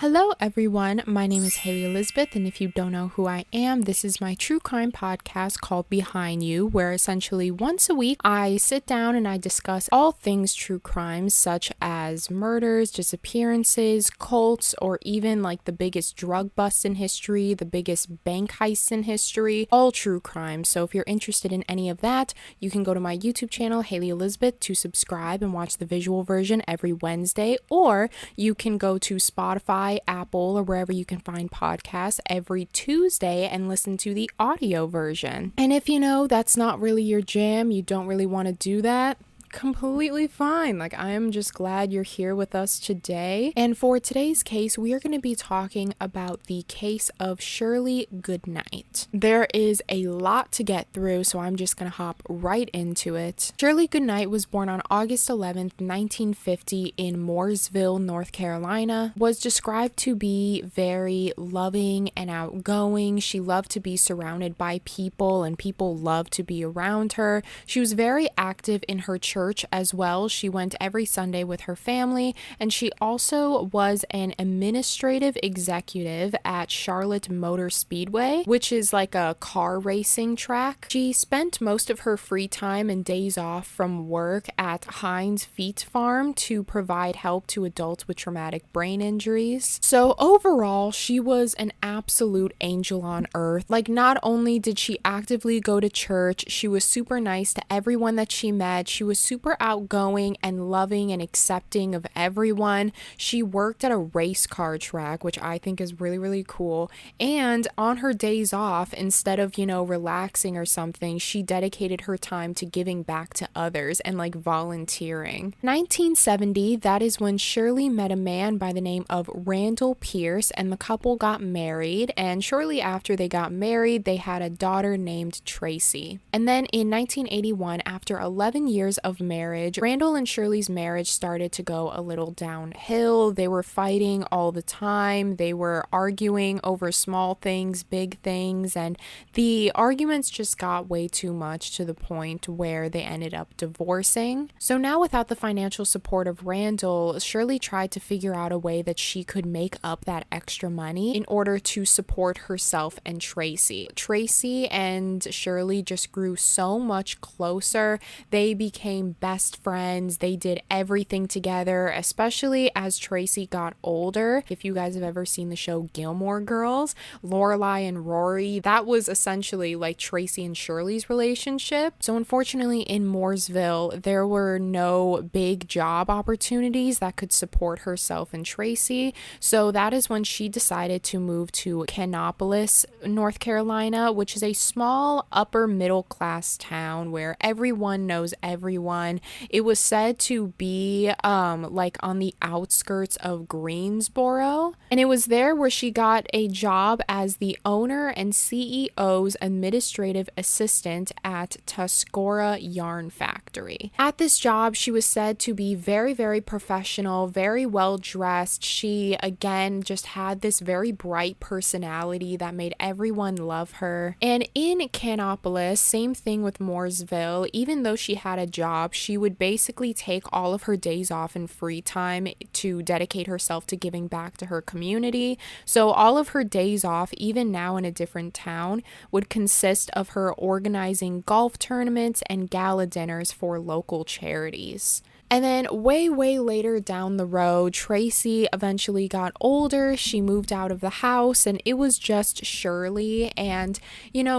Hello everyone, my name is Hailey Elizabeth, and if you don't know who I am, this is my true crime podcast called Behind You, where essentially once a week I sit down and I discuss all things true crime, such as murders, disappearances, cults, or even like the biggest drug busts in history, the biggest bank heists in history, all true crime. So if you're interested in any of that, you can go to my YouTube channel, Hailey Elizabeth, to subscribe and watch the visual version every Wednesday, or you can go to Spotify, Apple, or wherever you can find podcasts every Tuesday and listen to the audio version. And if you know that's not really your jam, you don't really want to do that, completely fine. I am just glad you're here with us today. And for today's case, we are going to be talking about the case of Shirley Goodnight. There is a lot to get through, so I'm just going to hop right into it. Shirley Goodnight was born on August 11th, 1950 in Mooresville, North Carolina, was described to be very loving and outgoing. She loved to be surrounded by people and people loved to be around her. She was very active in her church as well. She went every Sunday with her family, and she also was an administrative executive at Charlotte Motor Speedway, which is like a car racing track. She spent most of her free time and days off from work at Heinz Feet Farm to provide help to adults with traumatic brain injuries. So overall, she was an absolute angel on earth. Not only did she actively go to church, she was super nice to everyone that she met. She was super outgoing and loving and accepting of everyone. She worked at a race car track, which I think is really, really cool. And on her days off, instead of, relaxing or something, she dedicated her time to giving back to others and volunteering. 1970, that is when Shirley met a man by the name of Randall Pierce, and the couple got married. And shortly after they got married, they had a daughter named Tracy. And then in 1981, after 11 years of marriage, Randall and Shirley's marriage started to go a little downhill. They were fighting all the time. They were arguing over small things, big things, and the arguments just got way too much to the point where they ended up divorcing. So now, without the financial support of Randall, Shirley tried to figure out a way that she could make up that extra money in order to support herself and Tracy. Tracy and Shirley just grew so much closer. They became best friends. They did everything together, especially as Tracy got older. If you guys have ever seen the show Gilmore Girls, Lorelai and Rory, that was essentially like Tracy and Shirley's relationship. So unfortunately in Mooresville, there were no big job opportunities that could support herself and Tracy. So that is when she decided to move to Kannapolis, North Carolina, which is a small upper middle class town where everyone knows everyone. It was said to be on the outskirts of Greensboro, and it was there where she got a job as the owner and CEO's administrative assistant at Tuscarora Yarn Factory. At this job, she was said to be very, very professional, very well dressed. She again just had this very bright personality that made everyone love her. And in Kannapolis, same thing with Mooresville, even though she had a job, she would basically take all of her days off and free time to dedicate herself to giving back to her community. So all of her days off, even now in a different town, would consist of her organizing golf tournaments and gala dinners for local charities. And then way, way later down the road, Tracy eventually got older. She moved out of the house and it was just Shirley. And,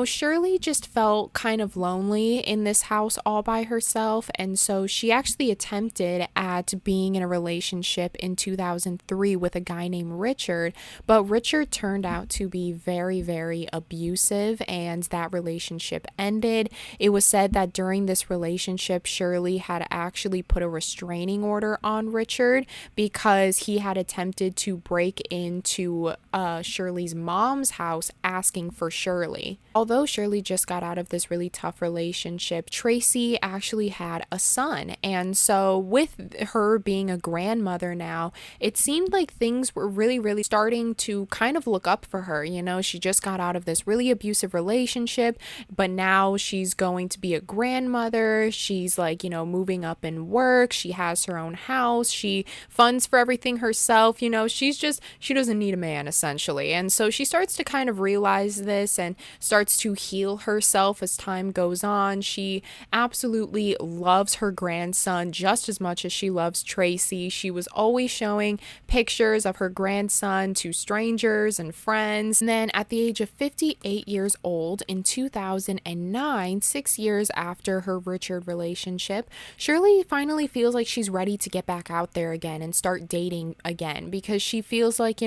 Shirley just felt kind of lonely in this house all by herself. And so she actually attempted at being in a relationship in 2003 with a guy named Richard. But Richard turned out to be very, very abusive and that relationship ended. It was said that during this relationship, Shirley had actually put a restraining order on Richard because he had attempted to break into Shirley's mom's house asking for Shirley. Although Shirley just got out of this really tough relationship, Tracy actually had a son. And so with her being a grandmother now, it seemed like things were really, really starting to kind of look up for her. She just got out of this really abusive relationship, but now she's going to be a grandmother. She's moving up in work. work. She has her own house. She funds for everything herself. She doesn't need a man, essentially. And so she starts to kind of realize this and starts to heal herself as time goes on. She absolutely loves her grandson just as much as she loves Tracy. She was always showing pictures of her grandson to strangers and friends. And then at the age of 58 years old in 2009, 6 years after her Richard relationship, Shirley finally feels like she's ready to get back out there again and start dating again, because she feels like,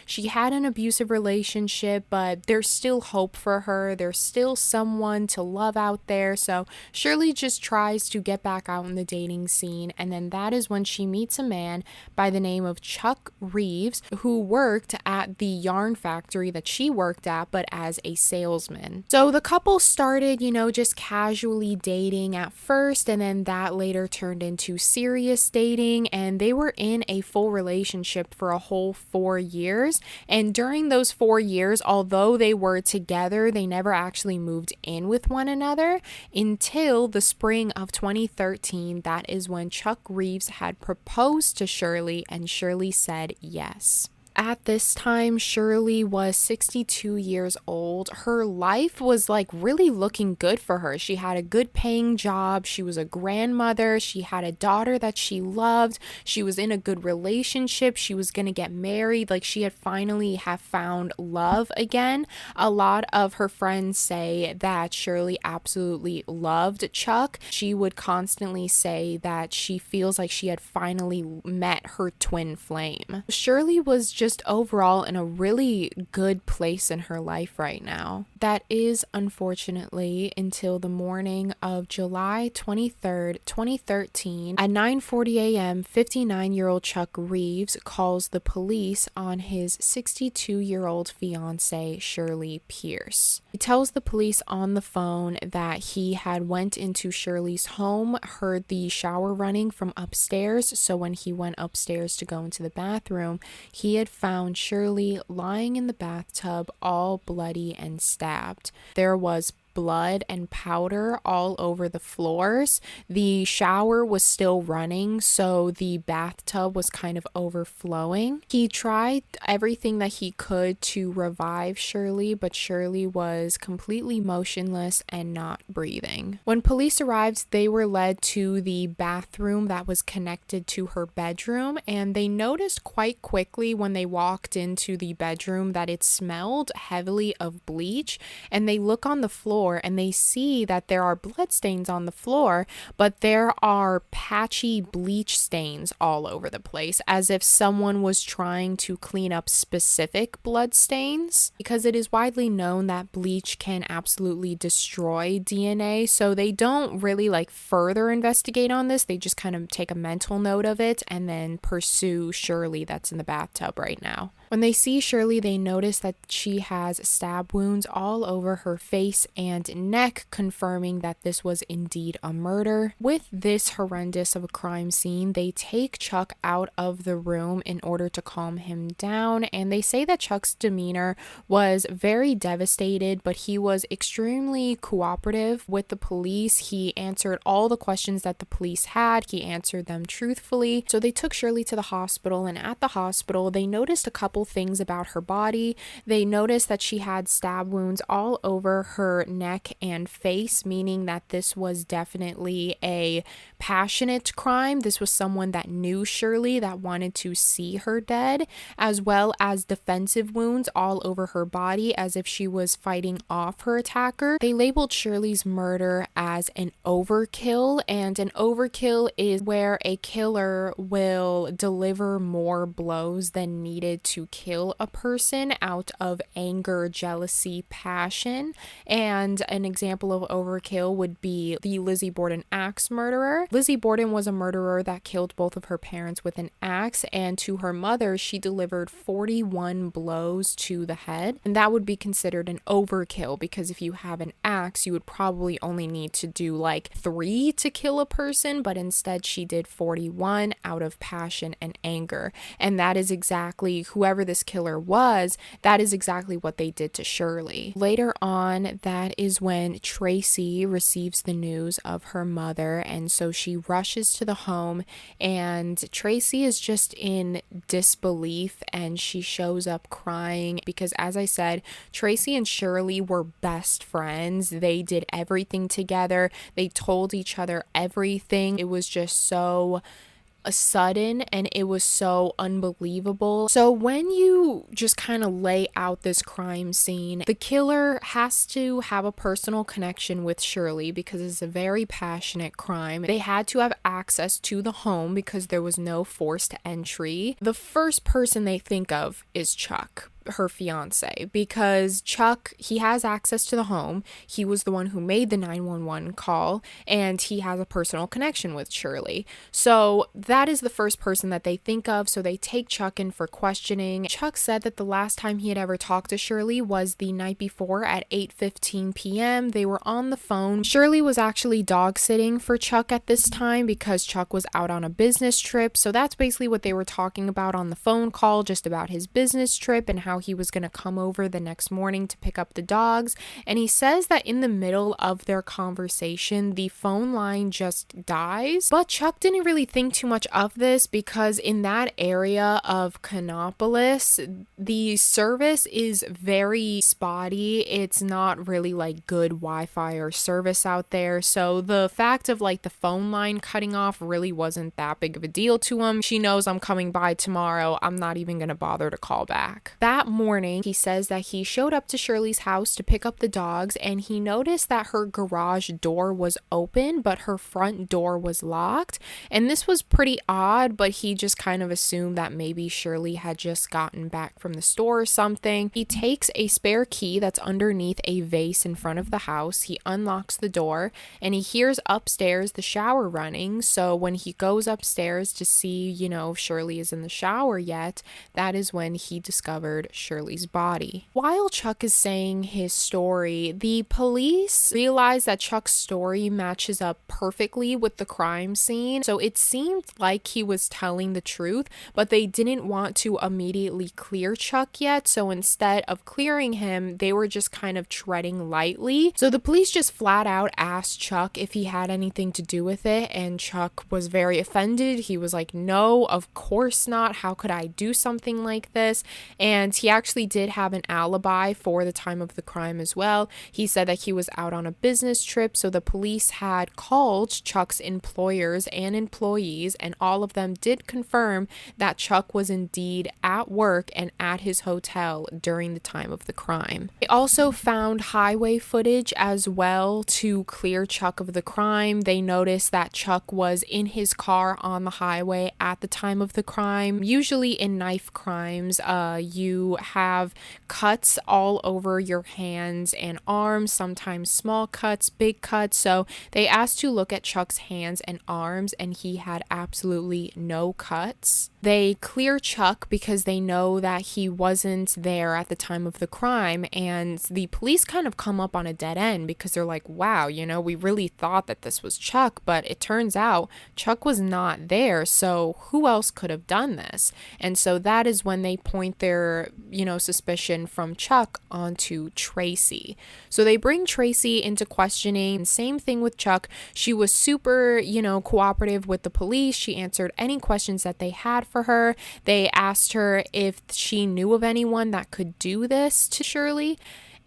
she had an abusive relationship, but there's still hope for her. There's still someone to love out there. So Shirley just tries to get back out in the dating scene. And then that is when she meets a man by the name of Chuck Reeves, who worked at the yarn factory that she worked at, but as a salesman. So the couple started, just casually dating at first, and then that later turned into serious dating, and they were in a full relationship for a whole 4 years. And during those 4 years, although they were together, they never actually moved in with one another until the spring of 2013. That is when Chuck Reeves had proposed to Shirley, and Shirley said yes. At this time, Shirley was 62 years old. Her life was really looking good for her. She had a good paying job. She was a grandmother. She had a daughter that she loved. She was in a good relationship. She was going to get married. She had finally have found love again. A lot of her friends say that Shirley absolutely loved Chuck. She would constantly say that she feels like she had finally met her twin flame. Shirley was just overall in a really good place in her life right now. That is unfortunately until the morning of July 23rd, 2013. At 9:40 a.m., 59-year-old Chuck Reeves calls the police on his 62-year-old fiance, Shirley Pierce. He tells the police on the phone that he had went into Shirley's home, heard the shower running from upstairs, so when he went upstairs to go into the bathroom, he had found Shirley lying in the bathtub, all bloody and stabbed. There was blood and powder all over the floors. The shower was still running, so the bathtub was kind of overflowing. He tried everything that he could to revive Shirley, but Shirley was completely motionless and not breathing. When police arrived, they were led to the bathroom that was connected to her bedroom, and they noticed quite quickly when they walked into the bedroom that it smelled heavily of bleach, and they look on the floor and they see that there are blood stains on the floor, but there are patchy bleach stains all over the place, as if someone was trying to clean up specific blood stains, because it is widely known that bleach can absolutely destroy DNA. So they don't really further investigate on this. They just kind of take a mental note of it and then pursue Shirley that's in the bathtub right now. When they see Shirley, they notice that she has stab wounds all over her face and neck, confirming that this was indeed a murder. With this horrendous of a crime scene, they take Chuck out of the room in order to calm him down, and they say that Chuck's demeanor was very devastated, but he was extremely cooperative with the police. He answered all the questions that the police had. He answered them truthfully. So they took Shirley to the hospital, and at the hospital, they noticed a couple things about her body. They noticed that she had stab wounds all over her neck and face, meaning that this was definitely a passionate crime. This was someone that knew Shirley, that wanted to see her dead, as well as defensive wounds all over her body, as if she was fighting off her attacker. They labeled Shirley's murder as an overkill, and an overkill is where a killer will deliver more blows than needed to kill a person out of anger, jealousy, passion. And an example of overkill would be the Lizzie Borden axe murderer. Lizzie Borden was a murderer that killed both of her parents with an axe, and to her mother, she delivered 41 blows to the head. And that would be considered an overkill, because if you have an axe, you would probably only need to do 3 to kill a person, but instead she did 41 out of passion and anger. And that is exactly whoever whoever this killer was, that is exactly what they did to Shirley. Later on, that is when Tracy receives the news of her mother, and so she rushes to the home, and Tracy is just in disbelief, and she shows up crying because, as I said, Tracy and Shirley were best friends. They did everything together. They told each other everything. It was just so sudden and it was so unbelievable. So when you just kind of lay out this crime scene, the killer has to have a personal connection with Shirley because it's a very passionate crime. They had to have access to the home because there was no forced entry. The first person they think of is Chuck, her fiance, because Chuck, he has access to the home. He was the one who made the 911 call, and he has a personal connection with Shirley. So that is the first person that they think of. So they take Chuck in for questioning. Chuck said that the last time he had ever talked to Shirley was the night before at 8:15 p.m. They were on the phone. Shirley was actually dog sitting for Chuck at this time because Chuck was out on a business trip. So that's basically what they were talking about on the phone call, just about his business trip and how he was going to come over the next morning to pick up the dogs. And he says that in the middle of their conversation, the phone line just dies. But Chuck didn't really think too much of this because in that area of Canopolis, the service is very spotty. It's not really like good Wi-Fi or service out there. So the fact of like the phone line cutting off really wasn't that big of a deal to him. She knows I'm coming by tomorrow. I'm not even going to bother to call back. That morning, he says that he showed up to Shirley's house to pick up the dogs, and he noticed that her garage door was open, but her front door was locked. And this was pretty odd, but he just kind of assumed that maybe Shirley had just gotten back from the store or something. He takes a spare key that's underneath a vase in front of the house. He unlocks the door, and he hears upstairs the shower running. So when he goes upstairs to see, if Shirley is in the shower yet, that is when he discovered Shirley's body. While Chuck is saying his story, the police realize that Chuck's story matches up perfectly with the crime scene. So it seemed like he was telling the truth, but they didn't want to immediately clear Chuck yet. So instead of clearing him, they were just kind of treading lightly. So the police just flat out asked Chuck if he had anything to do with it, and Chuck was very offended. He was like, "No, of course not. How could I do something like this?" And he actually did have an alibi for the time of the crime as well. He said that he was out on a business trip, so the police had called Chuck's employers and employees, and all of them did confirm that Chuck was indeed at work and at his hotel during the time of the crime. They also found highway footage as well to clear Chuck of the crime. They noticed that Chuck was in his car on the highway at the time of the crime. Usually in knife crimes, you have cuts all over your hands and arms, sometimes small cuts, big cuts. So they asked to look at Chuck's hands and arms, and he had absolutely no cuts. They clear Chuck because they know that he wasn't there at the time of the crime, and the police kind of come up on a dead end because they're like, wow, we really thought that this was Chuck, but it turns out Chuck was not there, so who else could have done this? And so that is when they point their, suspicion from Chuck onto Tracy. So they bring Tracy into questioning. Same thing with Chuck. She was super, cooperative with the police. She answered any questions that they had for her. They asked her if she knew of anyone that could do this to Shirley.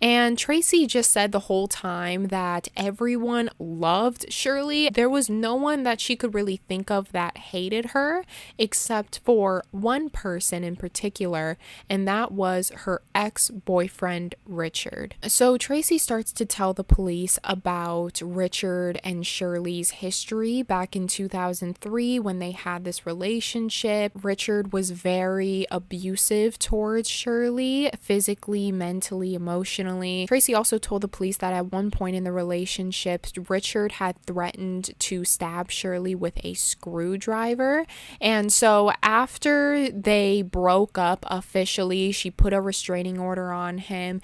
And Tracy just said the whole time that everyone loved Shirley. There was no one that she could really think of that hated her, except for one person in particular, and that was her ex-boyfriend, Richard. So Tracy starts to tell the police about Richard and Shirley's history back in 2003 when they had this relationship. Richard was very abusive towards Shirley, physically, mentally, emotionally. unfortunately. Tracy also told the police that at one point in the relationship, Richard had threatened to stab Shirley with a screwdriver. And so after they broke up officially, she put a restraining order on him.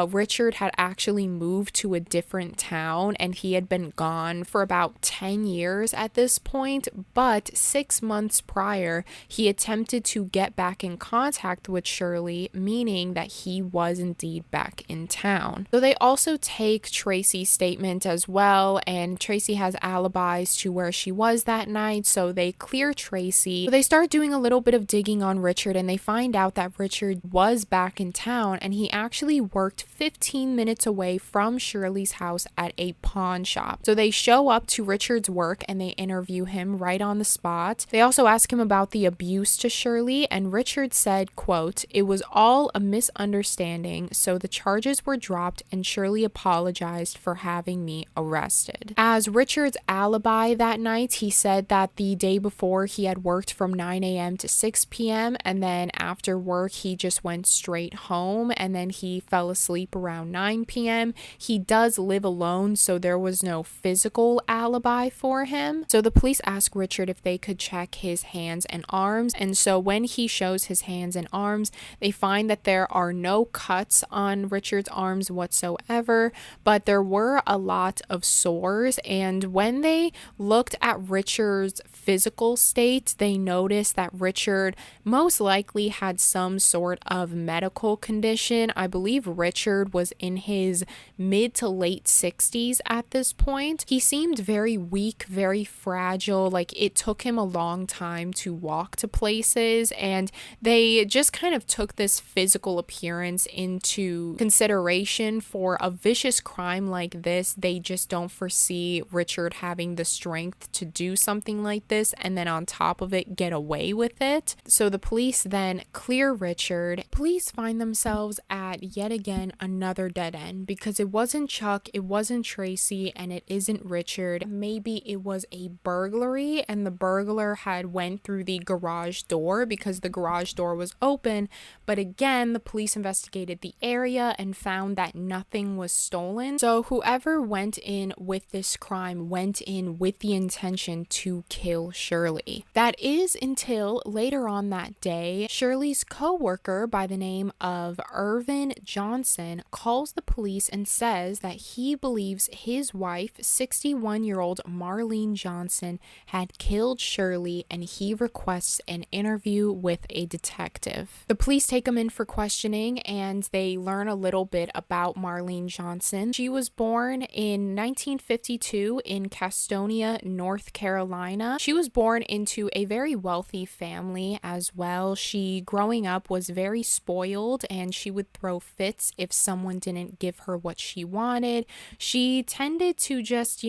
Richard had actually moved to a different town, and he had been gone for about 10 years at this point. But 6 months prior, he attempted to get back in contact with Shirley, meaning that he was indeed back in town. So they also take Tracy's statement as well, and Tracy has alibis to where she was that night, so they clear Tracy. So they start doing a little bit of digging on Richard, and they find out that Richard was back in town, and he actually worked 15 minutes away from Shirley's house at a pawn shop. So they show up to Richard's work and they interview him right on the spot. They also ask him about the abuse to Shirley, and Richard said, quote, "It was all a misunderstanding, so the charges were dropped and Shirley apologized for having me arrested." As Richard's alibi that night, he said that the day before he had worked from 9 a.m. to 6 p.m. and then after work he just went straight home, and then he fell asleep around 9 p.m. He does live alone, so there was no physical alibi for him. So the police ask Richard if they could check his hands and arms, and so when he shows his hands and arms, they find that there are no cuts on Richard's arms whatsoever, but there were a lot of sores. And when they looked at Richard's physical state, they noticed that Richard most likely had some sort of medical condition. I believe Richard was in his mid to late 60s at this point. He seemed very weak, very fragile, like it took him a long time to walk to places, and they just kind of took this physical appearance into consideration for a vicious crime like this. They just don't foresee Richard having the strength to do something like this and then on top of it get away with it. So the police then clear Richard. Police find themselves at yet again another dead end, because it wasn't Chuck, it wasn't Tracy, and it isn't Richard. Maybe it was a burglary and the burglar had went through the garage door because the garage door was open. But again, the police investigated the area and found that nothing was stolen. So whoever went in with this crime went in with the intention to kill Shirley. That is until later on that day, Shirley's co-worker by the name of Irvin Johnson calls the police and says that he believes his wife, 61-year-old Marlene Johnson, had killed Shirley, and he requests an interview with a detective. The police take him in for questioning, and they learn a little bit about Marlene Johnson. She was born in 1952 in Castonia, North Carolina. She was born into a very wealthy family as well. She, growing up, was very spoiled, and she would throw fits if someone didn't give her what she wanted. She tended to just,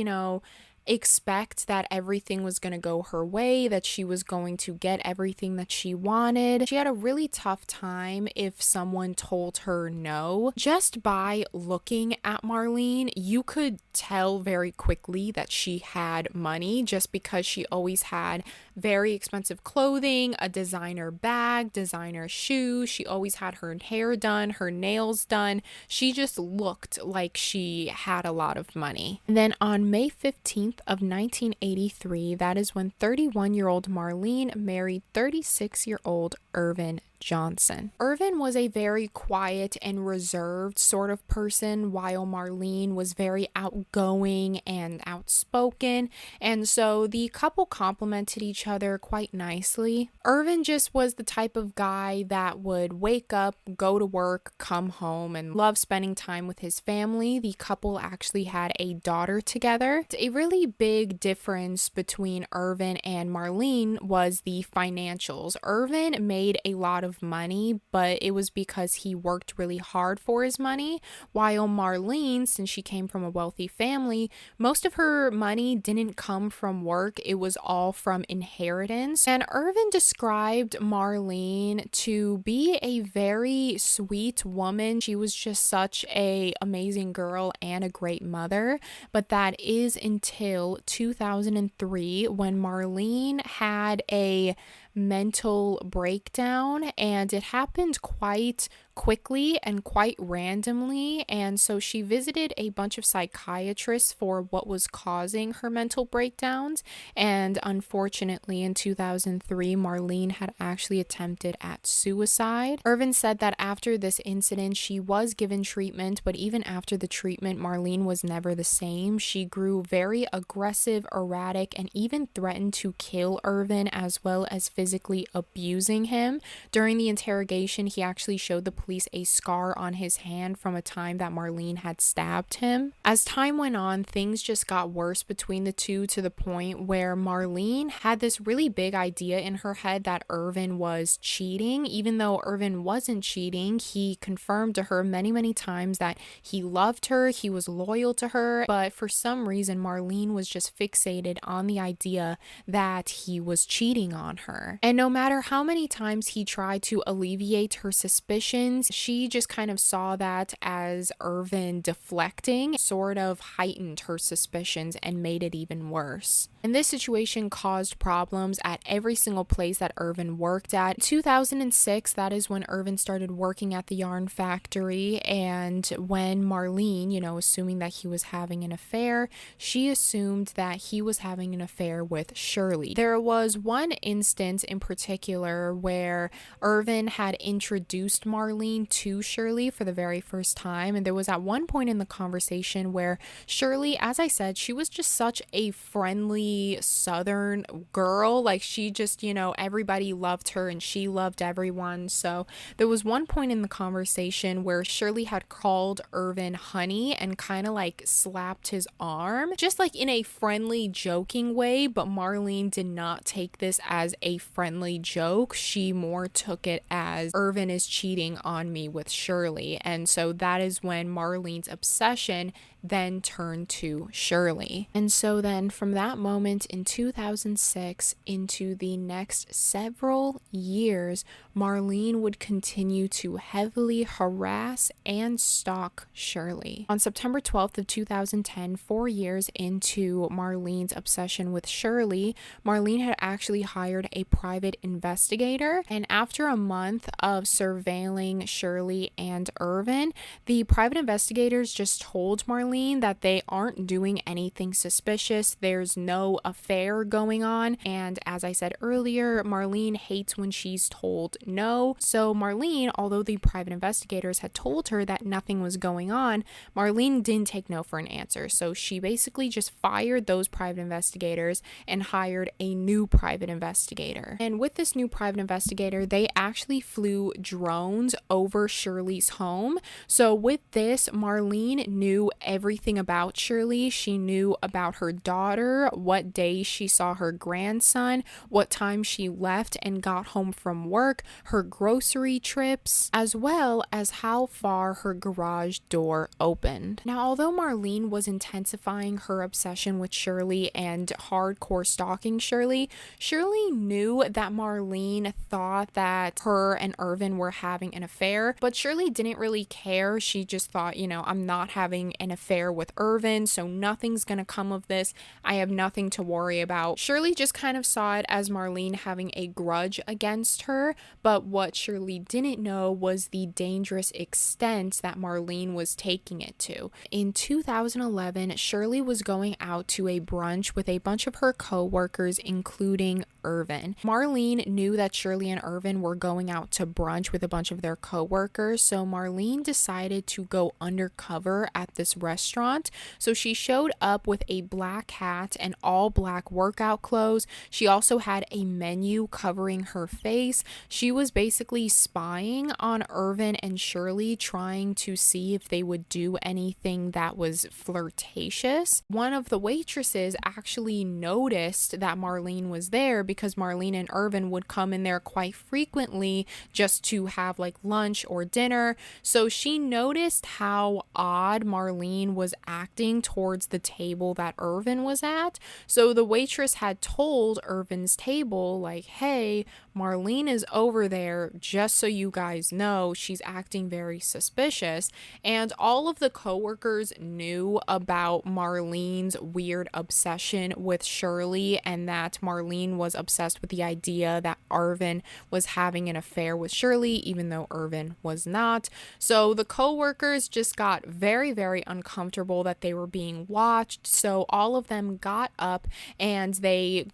expect that everything was going to go her way, that she was going to get everything that she wanted. She had a really tough time if someone told her no. Just by looking at Marlene, you could tell very quickly that she had money, just because she always had very expensive clothing, a designer bag, designer shoes. She always had her hair done, her nails done. She just looked like she had a lot of money. And then on May 15th of 1983, that is when 31-year-old Marlene married 36-year-old Irvin Johnson. Irvin was a very quiet and reserved sort of person, while Marlene was very outgoing and outspoken, and so the couple complemented each other quite nicely. Irvin just was the type of guy that would wake up, go to work, come home, and love spending time with his family. The couple actually had a daughter together. A really big difference between Irvin and Marlene was the financials. Irvin made a lot of money, but it was because he worked really hard for his money, while Marlene, since she came from a wealthy family, most of her money didn't come from work. It was all from inheritance. And Irvin described Marlene to be a very sweet woman. She was just such an amazing girl and a great mother. But that is until 2003, when Marlene had a mental breakdown, and it happened quite quickly and quite randomly. And so she visited a bunch of psychiatrists for what was causing her mental breakdowns. And unfortunately, in 2003, Marlene had actually attempted at suicide. Irvin said that after this incident, she was given treatment, but even after the treatment, Marlene was never the same. She grew very aggressive, erratic, and even threatened to kill Irvin, as well as physically abusing him. During the interrogation, he actually showed the police a scar on his hand from a time that Marlene had stabbed him. As time went on, things just got worse between the two, to the point where Marlene had this really big idea in her head that Irvin was cheating. Even though Irvin wasn't cheating, he confirmed to her many times that he loved her, he was loyal to her, but for some reason Marlene was just fixated on the idea that he was cheating on her. And no matter how many times he tried to alleviate her suspicions, she just kind of saw that as Irvin deflecting, sort of heightened her suspicions and made it even worse. And this situation caused problems at every single place that Irvin worked at. In 2006, that is when Irvin started working at the yarn factory, and when Marlene, assuming that he was having an affair, she assumed that he was having an affair with Shirley. There was one instance in particular where Irvin had introduced Marlene to Shirley for the very first time, and there was at one point in the conversation where Shirley, as I said, she was just such a friendly Southern girl. Like, she just, everybody loved her and she loved everyone. So there was one point in the conversation where Shirley had called Irvin honey and kind of like slapped his arm, just like in a friendly, joking way. But Marlene did not take this as a friendly joke. She more took it as Irvin is cheating on me with Shirley. And so that is when Marlene's obsession then turned to Shirley. And so then from that moment in 2006 into the next several years, Marlene would continue to heavily harass and stalk Shirley. On September 12th of 2010, 4 years into Marlene's obsession with Shirley, Marlene had actually hired a private investigator, and after a month of surveilling Shirley and Irvin, the private investigators just told Marlene that they aren't doing anything suspicious. There's no affair going on. And as I said earlier, Marlene hates when she's told no. So Marlene, although the private investigators had told her that nothing was going on, Marlene didn't take no for an answer. So she basically just fired those private investigators and hired a new private investigator. And with this new private investigator, they actually flew drones over Shirley's home. So with this, Marlene knew everything about Shirley. She knew about her daughter, what day she saw her grandson, what time she left and got home from work, her grocery trips, as well as how far her garage door opened. Now, although Marlene was intensifying her obsession with Shirley and hardcore stalking Shirley, Shirley knew that Marlene thought that her and Irvin were having an affair, but Shirley didn't really care. She just thought, I'm not having an affair with Irvin, so nothing's gonna come of this. I have nothing to worry about. Shirley just kind of saw it as Marlene having a grudge against her, but what Shirley didn't know was the dangerous extent that Marlene was taking it to. In 2011, Shirley was going out to a brunch with a bunch of her co-workers, including Irvin. Marlene knew that Shirley and Irvin were going out to brunch with a bunch of their co-workers, so Marlene decided to go undercover at this restaurant. So she showed up with a black hat and all black workout clothes. She also had a menu covering her face. She was basically spying on Irvin and Shirley, trying to see if they would do anything that was flirtatious. One of the waitresses actually noticed that Marlene was there because Marlene and Irvin would come in there quite frequently just to have like lunch or dinner. So she noticed how odd Marlene was acting towards the table that Irvin was at. So the waitress had told Irvin's table, like, hey, Marlene is over there, just so you guys know, she's acting very suspicious. And all of the coworkers knew about Marlene's weird obsession with Shirley, and that Marlene was obsessed with the idea that Irvin was having an affair with Shirley, even though Irvin was not. So the coworkers just got very, very uncomfortable that they were being watched. So all of them got up and they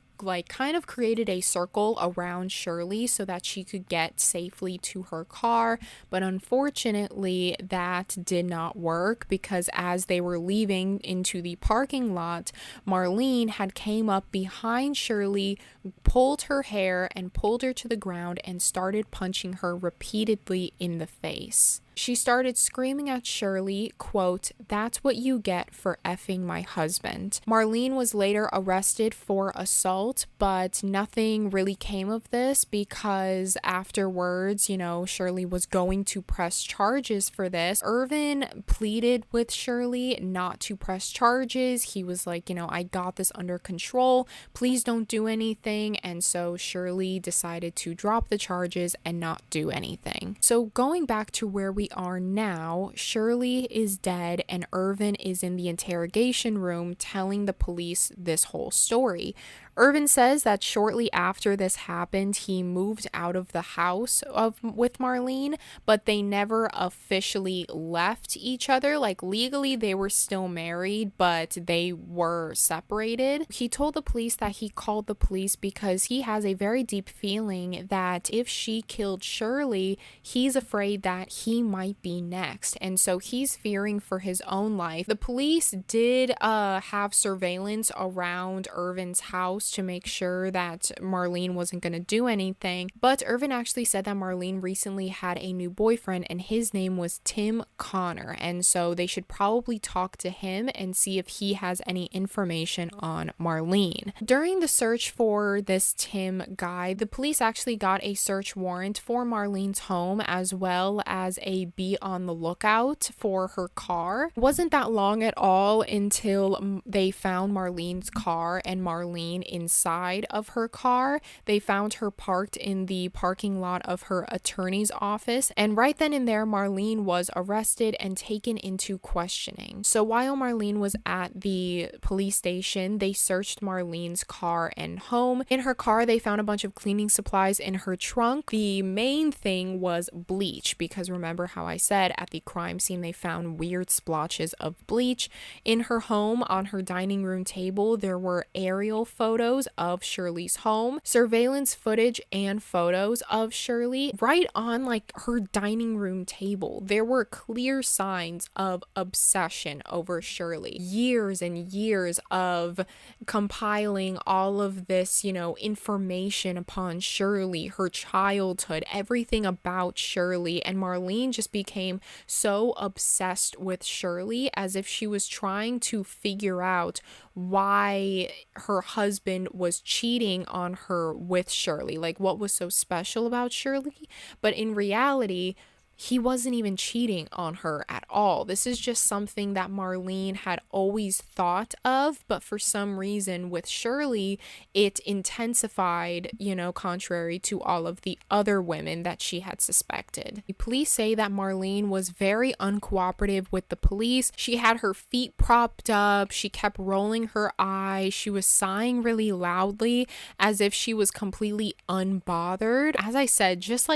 kind of created a circle around Shirley so that she could get safely to her car. But unfortunately, that did not work, because as they were leaving into the parking lot, Marlene had came up behind Shirley, pulled her hair and pulled her to the ground and started punching her repeatedly in the face. She started screaming at Shirley, quote, "That's what you get for effing my husband." Marlene was later arrested for assault, but nothing really came of this, because afterwards, Shirley was going to press charges for this. Irvin pleaded with Shirley not to press charges. He was like, I got this under control. Please don't do anything. And so Shirley decided to drop the charges and not do anything. So going back to where we are now, Shirley is dead and Irvin is in the interrogation room telling the police this whole story. Irvin says that shortly after this happened, he moved out of the house with Marlene, but they never officially left each other. Like, legally, they were still married, but they were separated. He told the police that he called the police because he has a very deep feeling that if she killed Shirley, he's afraid that he might be next. And so he's fearing for his own life. The police did have surveillance around Irvin's house to make sure that Marlene wasn't going to do anything. But Irvin actually said that Marlene recently had a new boyfriend and his name was Tim Connor. And so they should probably talk to him and see if he has any information on Marlene. During the search for this Tim guy, the police actually got a search warrant for Marlene's home, as well as a be on the lookout for her car. It wasn't that long at all until they found Marlene's car and Marlene inside of her car. They found her parked in the parking lot of her attorney's office, and right then and there Marlene was arrested and taken into questioning. So while Marlene was at the police station, they searched Marlene's car and home. In her car, they found a bunch of cleaning supplies in her trunk. The main thing was bleach, because remember how I said at the crime scene they found weird splotches of bleach. In her home, on her dining room table, there were aerial photos of Shirley's home, surveillance footage and photos of Shirley. Right on her dining room table, there were clear signs of obsession over Shirley. Years and years of compiling all of this, information upon Shirley, her childhood, everything about Shirley. And Marlene just became so obsessed with Shirley, as if she was trying to figure out why her husband was cheating on her with Shirley. What was so special about Shirley? But in reality, he wasn't even cheating on her at all. This is just something that Marlene had always thought of, but for some reason with Shirley, it intensified, contrary to all of the other women that she had suspected. The police say that Marlene was very uncooperative with the police. She had her feet propped up. She kept rolling her eyes. She was sighing really loudly, as if she was completely unbothered. As I said, just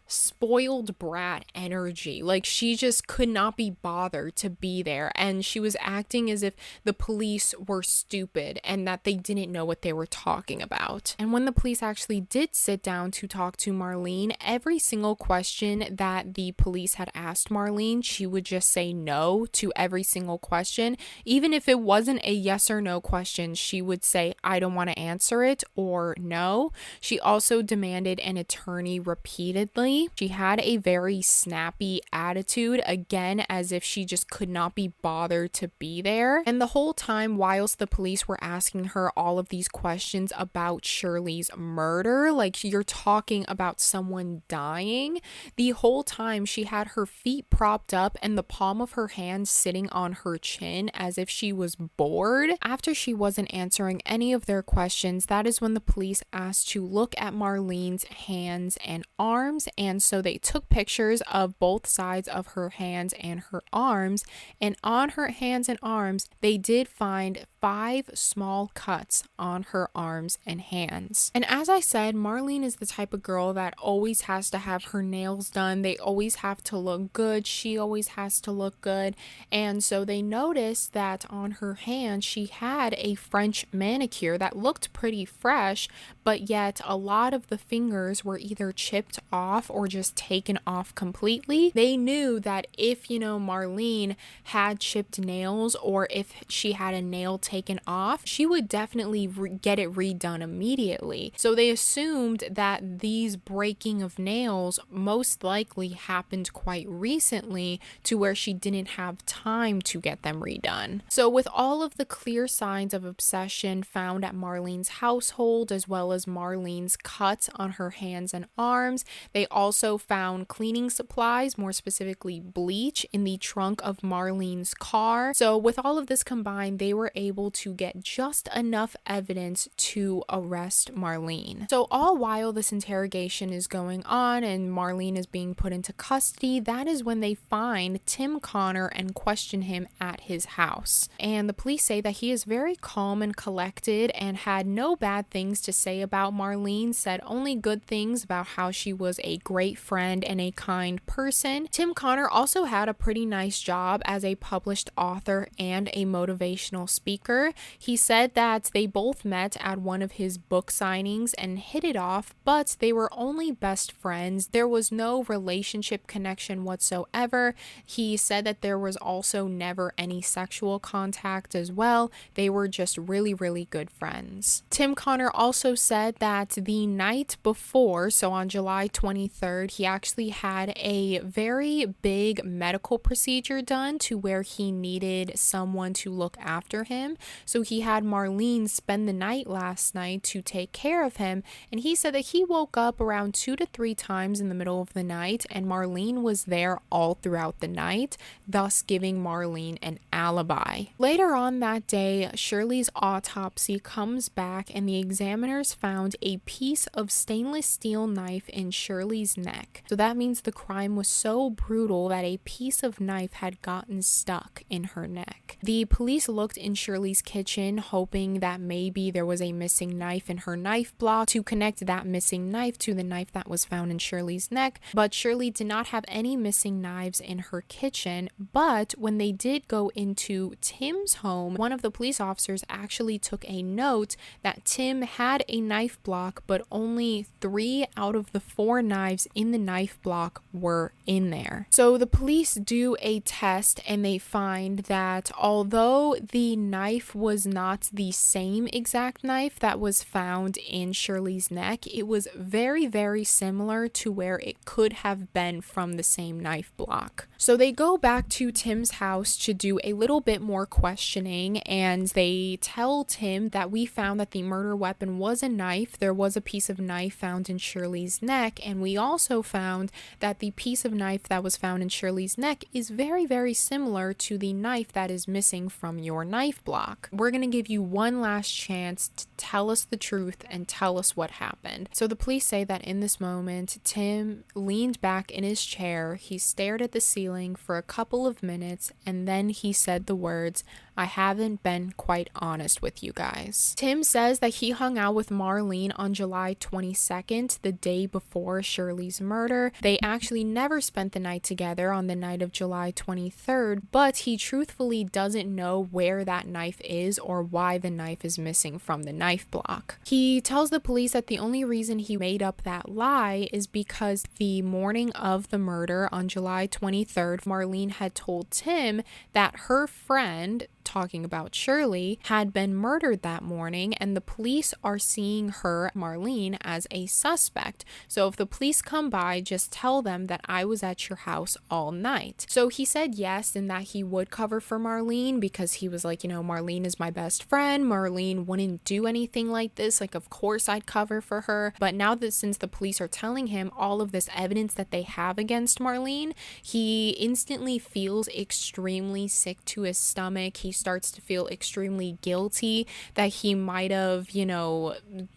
spoiled brat energy. She just could not be bothered to be there, and she was acting as if the police were stupid and that they didn't know what they were talking about. And when the police actually did sit down to talk to Marlene, every single question that the police had asked Marlene, she would just say no to every single question. Even if it wasn't a yes or no question, she would say, "I don't want to answer it," or "no." She also demanded an attorney repeatedly. immediately. She had a very snappy attitude, again, as if she just could not be bothered to be there. And the whole time, whilst the police were asking her all of these questions about Shirley's murder, like you're talking about someone dying, the whole time she had her feet propped up and the palm of her hand sitting on her chin as if she was bored. After she wasn't answering any of their questions, that is when the police asked to look at Marlene's hands and arms, and so they took pictures of both sides of her hands and her arms, and on her hands and arms they did find 5 small cuts on her arms and hands. And as I said, Marlene is the type of girl that always has to have her nails done. They always have to look good. She always has to look good. And so they noticed that on her hand she had a French manicure that looked pretty fresh, but yet a lot of the fingers were either chipped off or just taken off completely. They knew that if, Marlene had chipped nails, or if she had a nail taken off, she would definitely get it redone immediately. So they assumed that these breaking of nails most likely happened quite recently, to where she didn't have time to get them redone. So with all of the clear signs of obsession found at Marlene's household, as well as Marlene's cuts on her hands and arms, they also found cleaning supplies, more specifically bleach, in the trunk of Marlene's car. So with all of this combined, they were able to get just enough evidence to arrest Marlene. So all while this interrogation is going on and Marlene is being put into custody, that is when they find Tim Connor and question him at his house. And the police say that he is very calm and collected and had no bad things to say about Marlene, said only good things about how she was a great friend and a kind person. Tim Connor also had a pretty nice job as a published author and a motivational speaker. He said that they both met at one of his book signings and hit it off, but they were only best friends. There was no relationship connection whatsoever. He said that there was also never any sexual contact as well. They were just really, really good friends. Tim Connor also said that the night before, so on July 23rd, he actually had a very big medical procedure done to where he needed someone to look after him. So he had Marlene spend the night last night to take care of him, and he said that he woke up around 2 to 3 times in the middle of the night, and Marlene was there all throughout the night, thus giving Marlene an alibi. Later on that day, Shirley's autopsy comes back and the examiners found a piece of stainless steel knife in Shirley's neck. So that means the crime was so brutal that a piece of knife had gotten stuck in her neck. The police looked in Shirley's kitchen, hoping that maybe there was a missing knife in her knife block to connect that missing knife to the knife that was found in Shirley's neck, but Shirley did not have any missing knives in her kitchen. But when they did go into Tim's home, one of the police officers actually took a note that Tim had a knife block, but only 3 out of the 4 knives in the knife block were in there. So the police do a test and they find that although the knife was not the same exact knife that was found in Shirley's neck, it was very, very similar to where it could have been from the same knife block. So they go back to Tim's house to do a little bit more questioning, and they tell Tim that we found that the murder weapon was a knife. There was a piece of knife found in Shirley's neck, and we also found that the piece of knife that was found in Shirley's neck is very, very similar to the knife that is missing from your knife block. We're going to give you one last chance to tell us the truth and tell us what happened. So the police say that in this moment, Tim leaned back in his chair, he stared at the ceiling for a couple of minutes, and then he said the words, "I haven't been quite honest with you guys." Tim says that he hung out with Marlene on July 22nd, the day before Shirley's murder. They actually never spent the night together on the night of July 23rd, but he truthfully doesn't know where that knife is or why the knife is missing from the knife block. He tells the police that the only reason he made up that lie is because the morning of the murder on July 23rd, Marlene had told Tim that her friend talking about Shirley, had been murdered that morning, and the police are seeing her, Marlene, as a suspect. So if the police come by, just tell them that I was at your house all night. So he said yes, and that he would cover for Marlene because he was like, Marlene is my best friend. Marlene wouldn't do anything like this. Like, of course I'd cover for her. But now that since the police are telling him all of this evidence that they have against Marlene, he instantly feels extremely sick to his stomach. He starts to feel extremely guilty that he might have,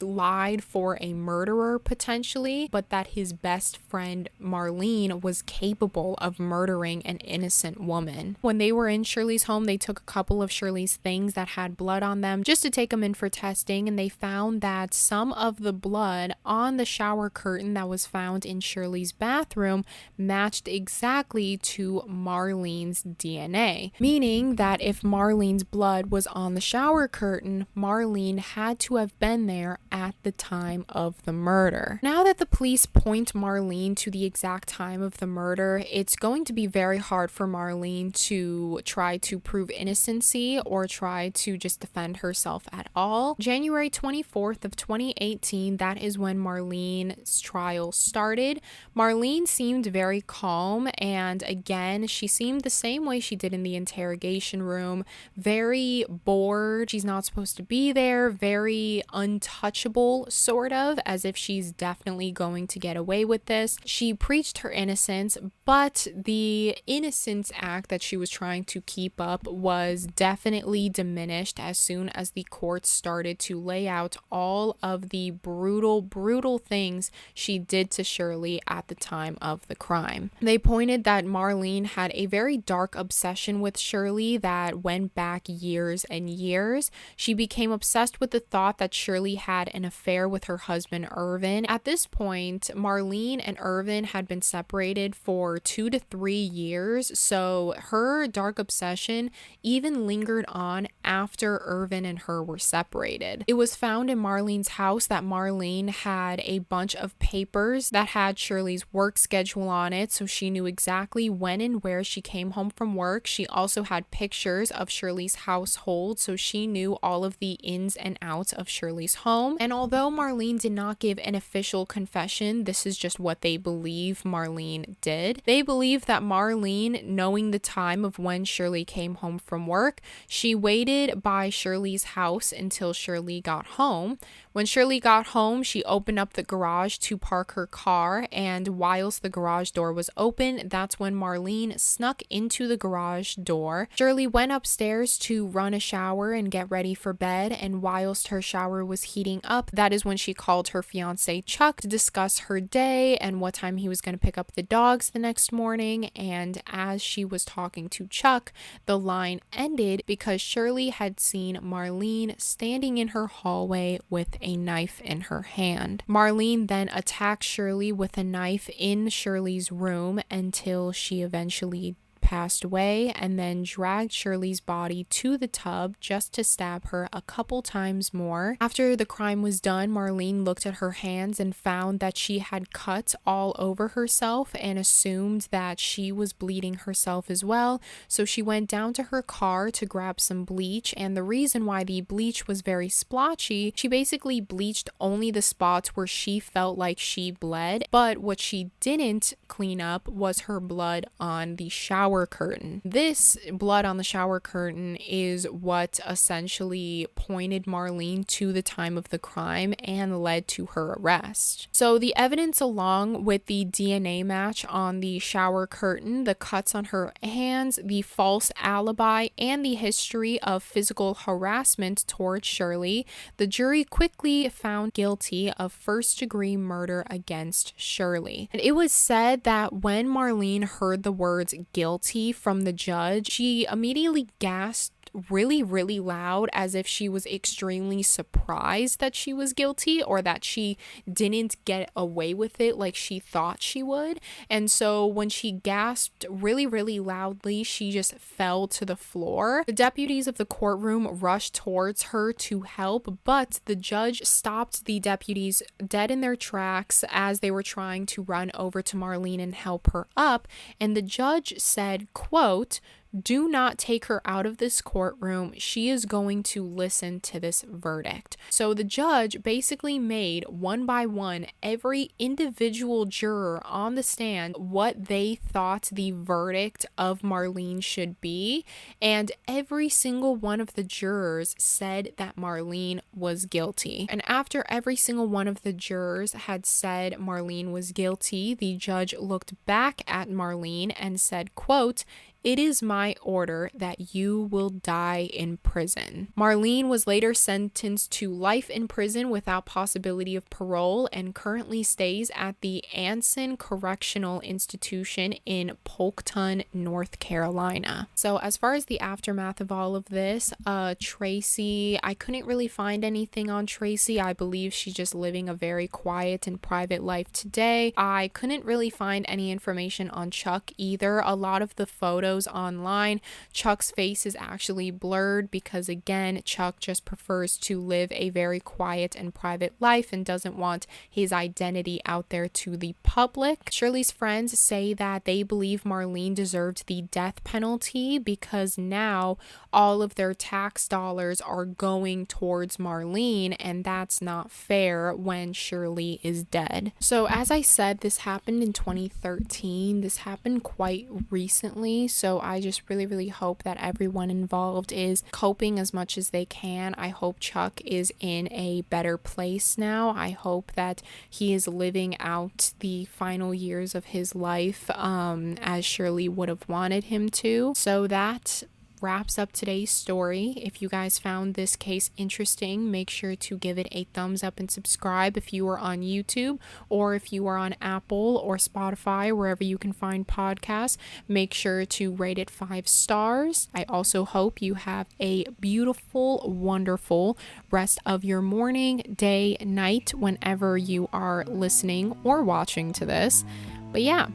lied for a murderer potentially, but that his best friend Marlene was capable of murdering an innocent woman. When they were in Shirley's home, they took a couple of Shirley's things that had blood on them just to take them in for testing, and they found that some of the blood on the shower curtain that was found in Shirley's bathroom matched exactly to Marlene's DNA, meaning that if Marlene's blood was on the shower curtain, Marlene had to have been there at the time of the murder. Now that the police point Marlene to the exact time of the murder, it's going to be very hard for Marlene to try to prove innocency or try to just defend herself at all. January 24th of 2018, that is when Marlene's trial started. Marlene seemed very calm, and again, she seemed the same way she did in the interrogation room, very bored. She's not supposed to be there, very untouchable, sort of, as if she's definitely going to get away with this. She preached her innocence, but the innocence act that she was trying to keep up was definitely diminished as soon as the court started to lay out all of the brutal things she did to Shirley at the time of the crime. They pointed that Marlene had a very dark obsession with Shirley that went back years and years. She became obsessed with the thought that Shirley had an affair with her husband Irvin. At this point, Marlene and Irvin had been separated for 2 to 3 years, so her dark obsession even lingered on after Irvin and her were separated. It was found in Marlene's house that Marlene had a bunch of papers that had Shirley's work schedule on it, so she knew exactly when and where she came home from work. She also had pictures of Shirley's household, so she knew all of the ins and outs of Shirley's home. And although Marlene did not give an official confession, this is just what they believe Marlene did. They believe that Marlene, knowing the time of when Shirley came home from work, she waited by Shirley's house until Shirley got home. When Shirley got home, she opened up the garage to park her car, and whilst the garage door was open, that's when Marlene snuck into the garage door. Shirley went upstairs to run a shower and get ready for bed, and whilst her shower was heating up, that is when she called her fiance Chuck to discuss her day and what time he was going to pick up the dogs the next morning. And as she was talking to Chuck, the line ended because Shirley had seen Marlene standing in her hallway with a knife in her hand. Marlene then attacked Shirley with a knife in Shirley's room until she eventually passed away, and then dragged Shirley's body to the tub just to stab her a couple times more. After the crime was done, Marlene looked at her hands and found that she had cuts all over herself and assumed that she was bleeding herself as well. So she went down to her car to grab some bleach, and the reason why the bleach was very splotchy, she basically bleached only the spots where she felt like she bled, but what she didn't clean up was her blood on the shower curtain. This blood on the shower curtain is what essentially pointed Marlene to the time of the crime and led to her arrest. So the evidence, along with the DNA match on the shower curtain, the cuts on her hands, the false alibi, and the history of physical harassment towards Shirley, the jury quickly found guilty of first-degree murder against Shirley. And it was said that when Marlene heard the words guilty from the judge, she immediately gasped really loud, as if she was extremely surprised that she was guilty or that she didn't get away with it like she thought she would. And so when she gasped really loudly, she just fell to the floor. The deputies of the courtroom rushed towards her to help, but the judge stopped the deputies dead in their tracks as they were trying to run over to Marlene and help her up. And the judge said, quote, do not take her out of this courtroom. She is going to listen to this verdict. So the judge basically made one by one every individual juror on the stand what they thought the verdict of Marlene should be, and every single one of the jurors said that Marlene was guilty. And after every single one of the jurors had said Marlene was guilty, the judge looked back at Marlene and said, quote, "It is my order that you will die in prison." Marlene was later sentenced to life in prison without possibility of parole and currently stays at the Anson Correctional Institution in Polkton, North Carolina. So as far as the aftermath of all of this, Tracy, I couldn't really find anything on Tracy. I believe she's just living a very quiet and private life today. I couldn't really find any information on Chuck either. A lot of the photos online, Chuck's face is actually blurred because, again, Chuck just prefers to live a very quiet and private life and doesn't want his identity out there to the public. Shirley's friends say that they believe Marlene deserved the death penalty because now all of their tax dollars are going towards Marlene, and that's not fair when Shirley is dead. So as I said, this happened in 2013. This happened quite recently. So I just really hope that everyone involved is coping as much as they can. I hope Chuck is in a better place now. I hope that he is living out the final years of his life as Shirley would have wanted him to. So that wraps up today's story. If you guys found this case interesting, make sure to give it a thumbs up and subscribe if you are on YouTube, or if you are on Apple or Spotify, wherever you can find podcasts, make sure to rate it 5 stars. I also hope you have a beautiful, wonderful rest of your morning, day, night, whenever you are listening or watching to this. But yeah,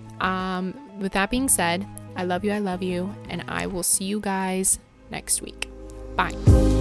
with that being said, I love you, and I will see you guys next week. Bye.